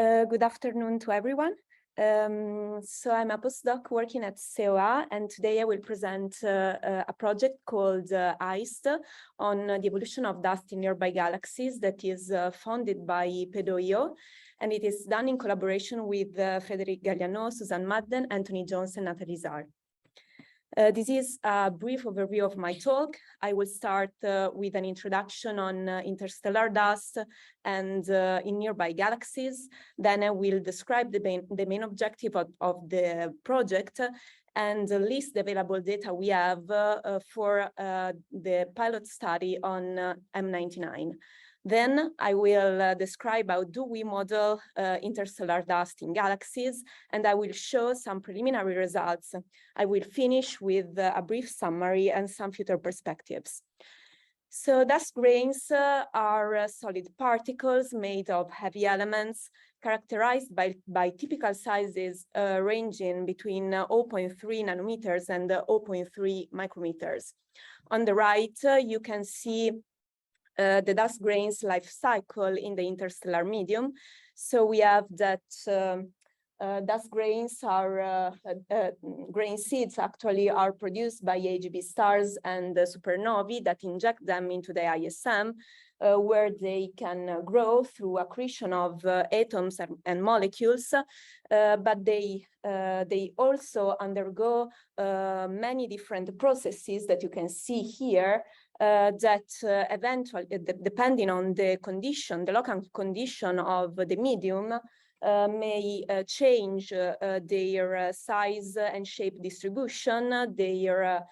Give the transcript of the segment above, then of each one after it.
Good afternoon to everyone. So I'm a postdoc working at CEA, and today I will present a project called ICED on the evolution of dust in nearby galaxies that is funded by PDO, and it is done in collaboration with Frédéric Galliano, Susan Madden, Anthony Jones, and Nathalie Zar. This is a brief overview of my talk. I will start with an introduction on interstellar dust and in nearby galaxies. Then I will describe the main objective of the project and list the available data we have for the pilot study on M99. Then I will describe how do we model interstellar dust in galaxies, and I will show some preliminary results. I will finish with a brief summary and some future perspectives. So dust grains are solid particles made of heavy elements characterized by typical sizes ranging between 0.3 nanometers and 0.3 micrometers. On the right, you can see the dust grains life cycle in the interstellar medium. So we have that dust grains are, grain seeds actually are produced by AGB stars and supernovae that inject them into the ISM, where they can grow through accretion of atoms and molecules, but they also undergo many different processes that you can see here, that eventually, depending on the condition, the local condition of the medium, may change their size and shape distribution, their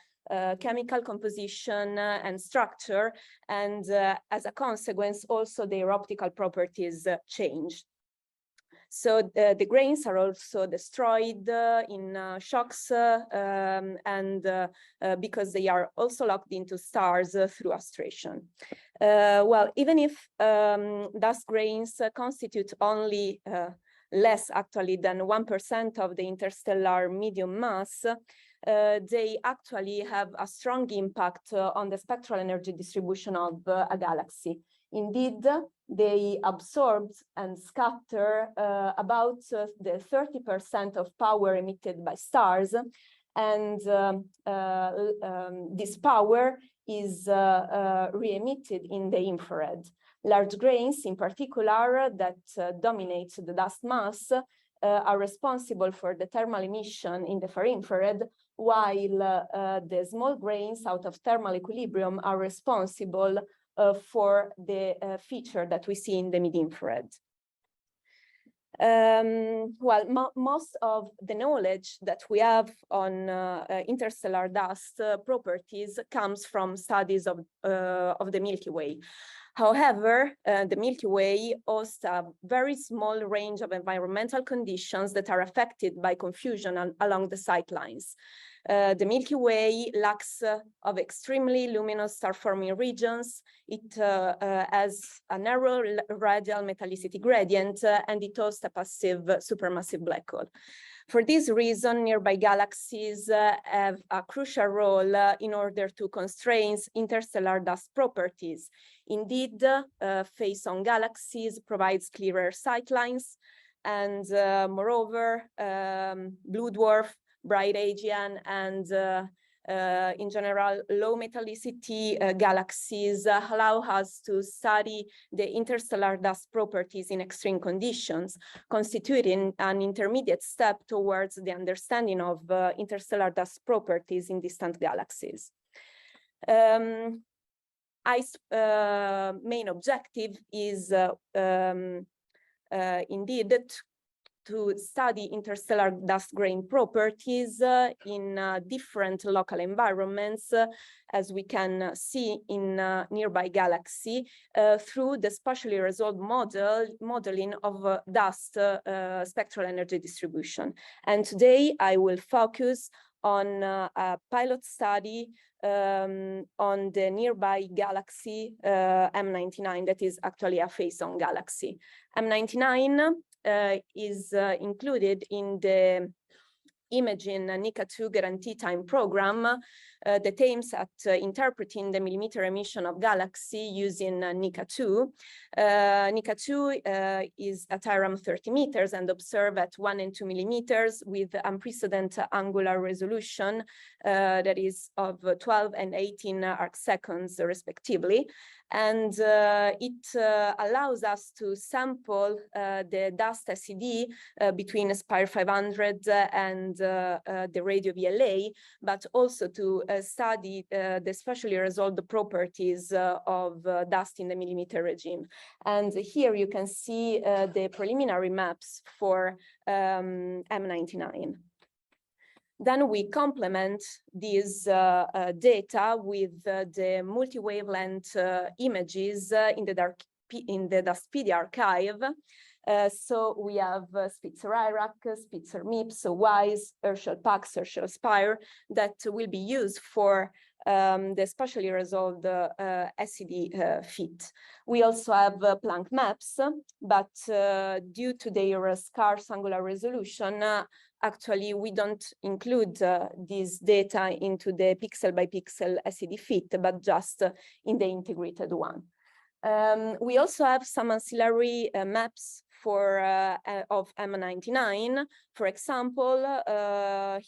chemical composition and structure, and as a consequence, also their optical properties change. So the grains are also destroyed in shocks and because they are also locked into stars through astration. Well, even if dust grains constitute only less actually than 1% of the interstellar medium mass, they actually have a strong impact on the spectral energy distribution of a galaxy. Indeed, they absorb and scatter about the 30% of power emitted by stars, and this power is re-emitted in the infrared. Large grains, in particular, that dominate the dust mass, are responsible for the thermal emission in the far infrared, while the small grains out of thermal equilibrium are responsible for the feature that we see in the mid-infrared. Well, most of the knowledge that we have on interstellar dust properties comes from studies of the Milky Way. However, the Milky Way hosts a very small range of environmental conditions that are affected by confusion along the sight lines. The Milky Way lacks of extremely luminous star-forming regions. It has a narrow radial metallicity gradient, and it hosts a passive supermassive black hole. For this reason, nearby galaxies have a crucial role in order to constrain interstellar dust properties. Indeed, face-on galaxies provides clearer sightlines, and moreover, blue dwarf, bright AGN, and in general, low metallicity galaxies allow us to study the interstellar dust properties in extreme conditions, constituting an intermediate step towards the understanding of interstellar dust properties in distant galaxies. ICE's main objective is indeed to study interstellar dust grain properties in different local environments, as we can see in nearby galaxy, through the spatially resolved modeling of dust spectral energy distribution. And today I will focus on a pilot study on the nearby galaxy M99, that is actually a face-on galaxy. M99 is included in the imaging NICA2 guarantee time program that aims at interpreting the millimeter emission of galaxy using NICA2. NICA2 is at around 30 meters and observed at 1 and 2 millimeters with unprecedented angular resolution that is of 12 and 18 arc seconds respectively. And it allows us to sample the dust ICED between Spire 500 and the radio VLA, but also to study the spatially resolved properties of dust in the millimeter regime. And here you can see the preliminary maps for M99. Then we complement these data with the multi-wavelength images in the Dustpedia archive. So we have Spitzer IRAC, Spitzer MIPS, WISE, Herschel PAX, Herschel Spire that will be used for the spatially resolved ICED fit. We also have Planck maps, but due to their scarce angular resolution, actually we don't include this data into the pixel by pixel ICED fit, but just in the integrated one. We also have some ancillary maps for of M99. For example,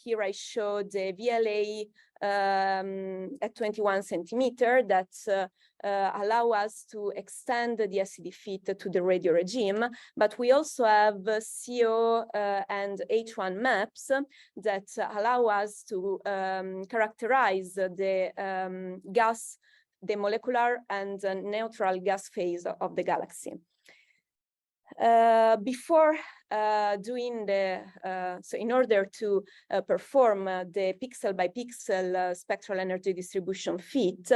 here I show the VLA at 21 centimeter that allow us to extend the ICED fit to the radio regime, but we also have CO and H1 maps that allow us to characterize the gas, the molecular and neutral gas phase of the galaxy. Before doing the, so in order to perform the pixel by pixel spectral energy distribution fit,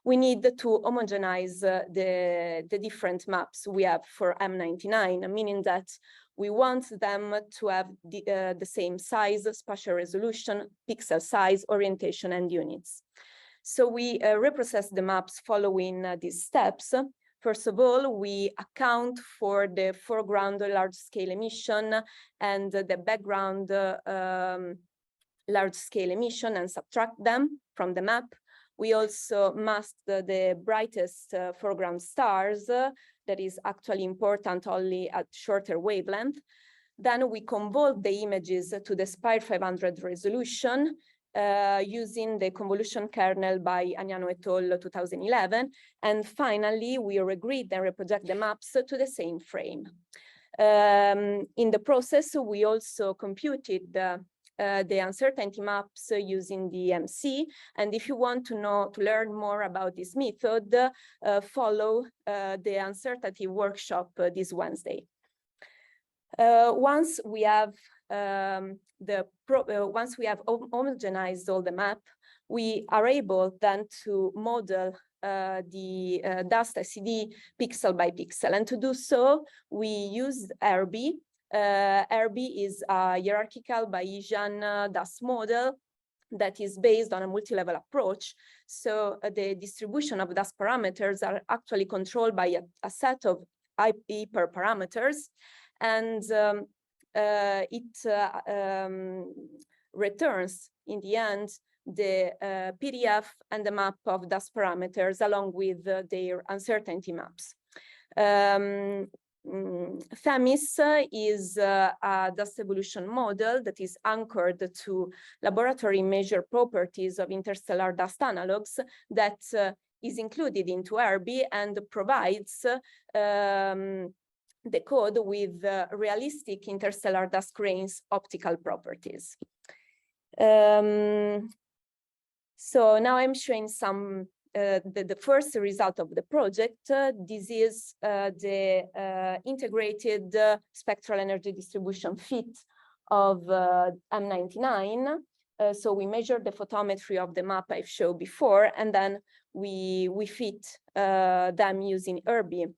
we need to homogenize the different maps we have for M99, meaning that we want them to have the same size, spatial resolution, pixel size, orientation, and units. So we reprocess the maps following these steps. First of all, we account for the foreground large-scale emission and the background large-scale emission and subtract them from the map. We also mask the brightest foreground stars that is actually important only at shorter wavelength. Then we convolve the images to the Spire 500 resolution using the convolution kernel by Agnano et al. 2011. And finally, we regrid and reproject the maps to the same frame. In the process, we also computed the uncertainty maps using the MC. And if you want to learn more about this method, follow the uncertainty workshop this Wednesday. Once we have homogenized all the map, we are able then to model the dust ICED pixel by pixel. And to do so, we use RB. RB is a hierarchical Bayesian dust model that is based on a multi-level approach. So the distribution of dust parameters are actually controlled by a set of hyperparameters. And it returns in the end the PDF and the map of dust parameters along with their uncertainty maps. THEMIS is a dust evolution model that is anchored to laboratory measure properties of interstellar dust analogs that is included into RB and provides the code with realistic interstellar dust grains optical properties. So now I'm showing some the first result of the project. This is the integrated spectral energy distribution fit of M99. So we measure the photometry of the map I've showed before, and then we fit them using RB.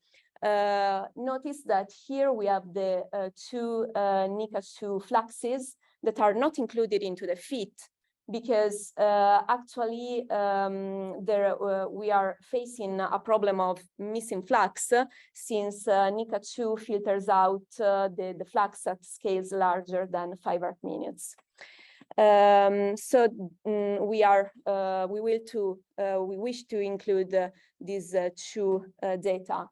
Notice that here we have the two NICA2 fluxes that are not included into the fit because actually we are facing a problem of missing flux since NICA2 filters out the flux at scales larger than 5 arc minutes. We wish to include these two data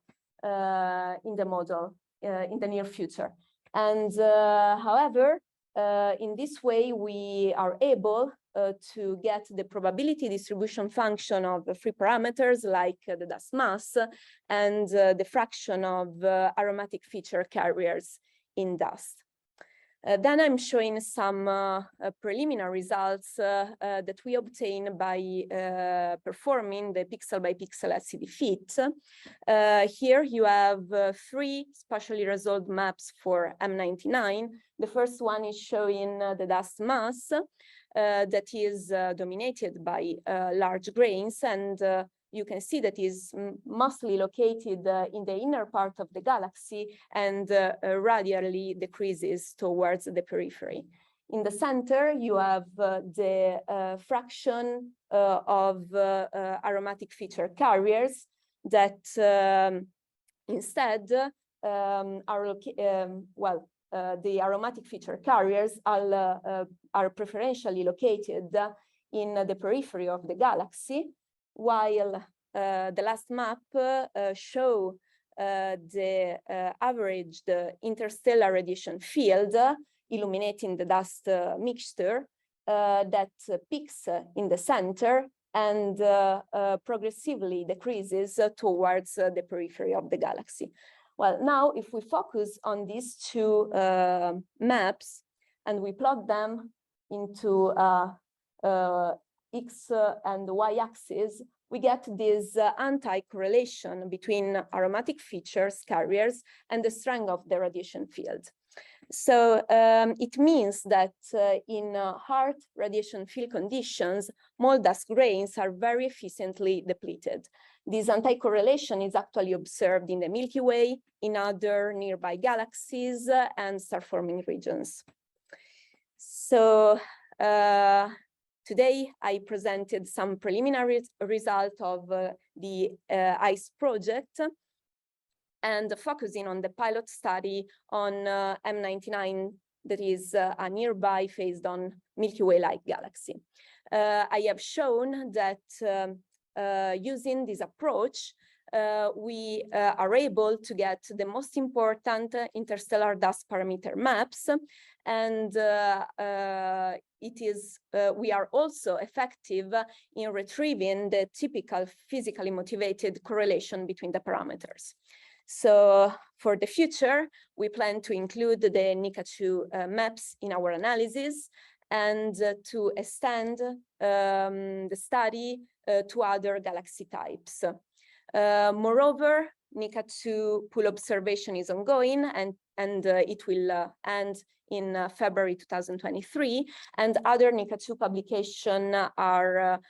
in the model in the near future. And however, in this way, we are able to get the probability distribution function of free parameters like the dust mass and the fraction of aromatic feature carriers in dust. Then I'm showing some preliminary results that we obtain by performing the pixel by pixel ICED fit. Here you have 3 spatially resolved maps for M99. The first one is showing the dust mass that is dominated by large grains, and you can see that is mostly located in the inner part of the galaxy and radially decreases towards the periphery. In the center, you have the fraction of aromatic feature carriers that instead are the aromatic feature carriers are preferentially located in the periphery of the galaxy, while the last map show the averaged interstellar radiation field illuminating the dust mixture that peaks in the center and progressively decreases towards the periphery of the galaxy. Well, now if we focus on these two maps and we plot them into X and Y axis, we get this anti-correlation between aromatic features carriers and the strength of the radiation field. So it means that in hard radiation field conditions, small dust grains are very efficiently depleted. This anti-correlation is actually observed in the Milky Way, in other nearby galaxies and star-forming regions. So today I presented some preliminary results of the ICE project, and focusing on the pilot study on M99, that is a nearby phased-on Milky Way-like galaxy. I have shown that using this approach, we are able to get the most important interstellar dust parameter maps, and we are also effective in retrieving the typical physically motivated correlation between the parameters. So for the future, we plan to include the NICA2 maps in our analysis and to extend the study to other galaxy types. Moreover, NICA2 pool observation is ongoing, and it will end in February 2023, and other NICA2 publications are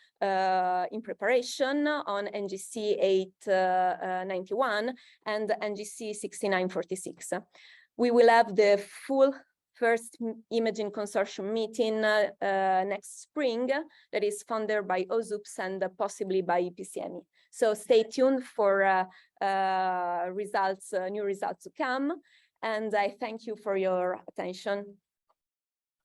in preparation on NGC 891 and NGC 6946. We will have the full first imaging consortium meeting next spring, that is funded by OZUPS and possibly by PCMI. So stay tuned for new results to come, and I thank you for your attention.